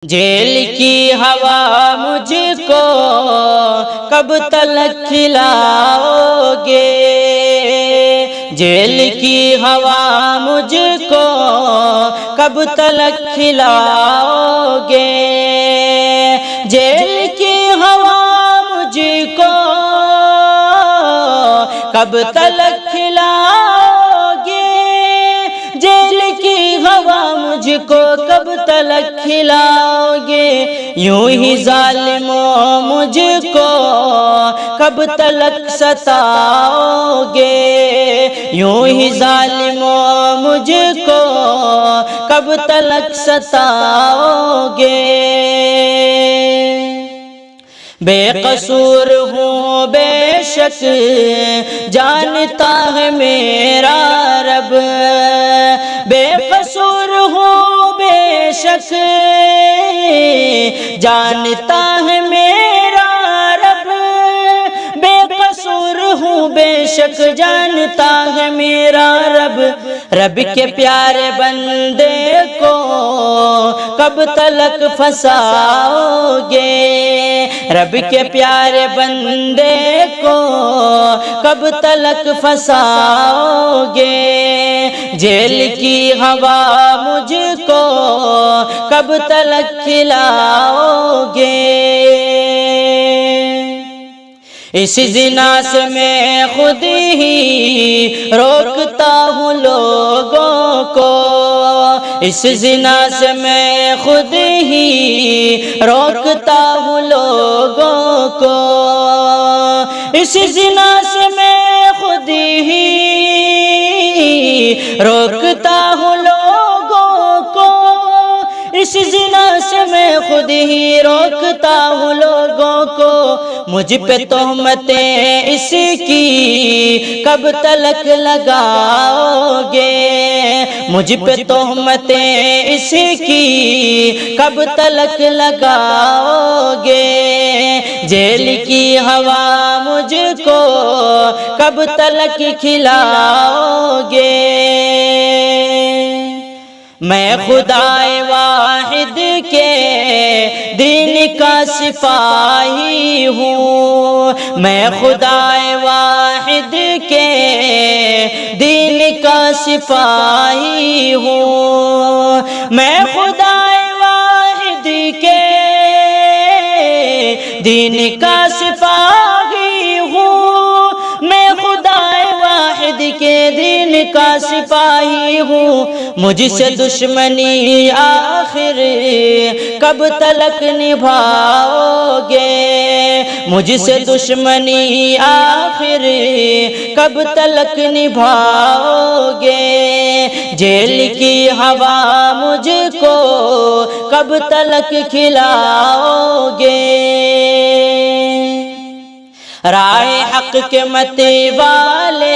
Jail کی ہوا مجھ کو کب تلک کھلاؤ گے؟ جیل کی ہوا مجھ کو کب تلک کھلاؤ گے؟ جیل کی ہوا مجھ کو کب تلک کھلاؤ گے؟ جیل کی ہوا مجھ کو کب تلک کھلاؤ گے؟ یوں ہی ظالموں مجھ کو کب تلک ستاؤ گے؟ یوں ہی ظالموں مجھ کو کب تلک ستاؤ گے؟ بے قصور ہوں بے شک جانتا ہے میرا رب، بے قصور ہوں بے شک جانتا ہے میرا رب، بے قصور ہوں بے شک جانتا ہے میرا رب۔ رب کے پیارے بندے کو کب تلک پھنساؤ گے؟ رب کے پیارے بندے کو کب تلک پھنساؤ گے؟ جیل کی ہوا مجھ کو کب تلک کھلاؤ گے؟ اس زنا سے میں خود ہی روکتا ہوں لوگوں کو، اس زنا سے میں خود ہی روکتا ہوں لوگوں کو، اس زنا سے میں خود ہی روکتا ہوں لوگوں کو، اس زنا سے میں خود ہی روکتا ہوں لوگوں کو۔ مجھ پہ تہمتیں اس کی کب تلک لگاؤ گے؟ مجھ پہ تہمتیں اس کی کب تلک لگاؤ گے؟ جیل کی ہوا مجھ کو کب تلک کھلاؤ گے؟ میں خدائے واحد کے دین کا سپاہی ہوں، میں خدائے واحد کے دین کا سپاہی ہوں، میں خدائے واحد کے دین کا سپاہی ہوں، میں خدائے واحد کے دین کا سپاہی ہوں۔ مجھ سے دشمنی آخر کب تلک نبھاؤ گے؟ مجھ سے دشمنی آخر کب تلک نبھاؤ گے؟ جیل کی ہوا مجھ کو کب تلک کھلاؤ گے؟ راہ حق کے مت والے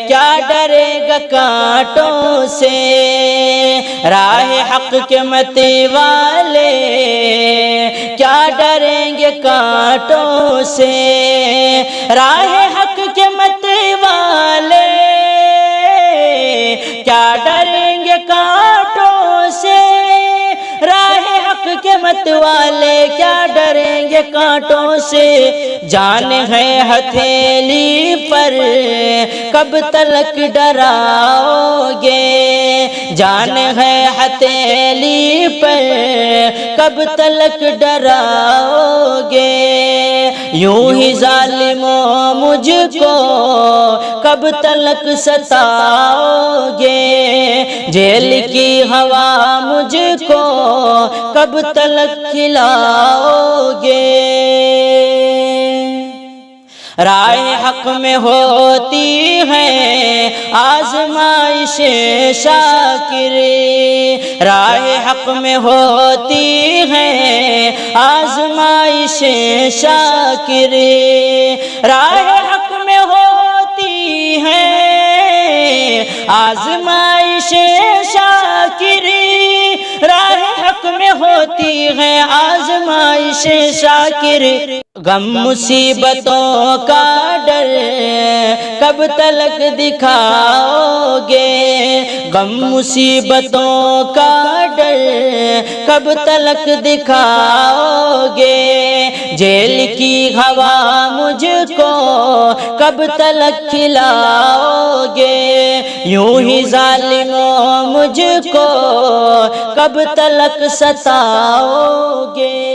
کیا ڈرے گا کانٹوں سے؟ راہ حق کے مت والے کیا ڈریں گے کانٹوں سے؟ راہ حق کے مت والے کیا ڈریں گے کانٹوں سے؟ راہ حق کے مت والے کیا ڈریں گے کانٹوں سے؟ جان ہے ہتھیلی پر کب تلک ڈراؤ گے؟ جان ہے ہتھیلی پر کب تلک ڈراؤ گے؟ یوں ہی ظالموں مجھ کو کب تلک ستاؤ گے؟ جیل کی ہوا مجھ کو کب تلک کھلاؤ گے؟ راہ حق میں ہوتی ہے آزمائش شاکر، راہ حق میں ہوتی ہے آزمائش شاکر، راہ حق میں ہوتی ہے آزمائش شاکر، راہ حق میں ہوتی ہے آزمائش شاکر، غم مصیبتوں کا ڈر کب تلک دکھاؤ گے، غم مصیبتوں کا ڈر کب تلک دکھاؤ گے، جیل کی ہوا مجھ کو کب تلک کھلاؤ گے، یوں ہی ظالموں مجھ کو کب تلک ستاؤ گے۔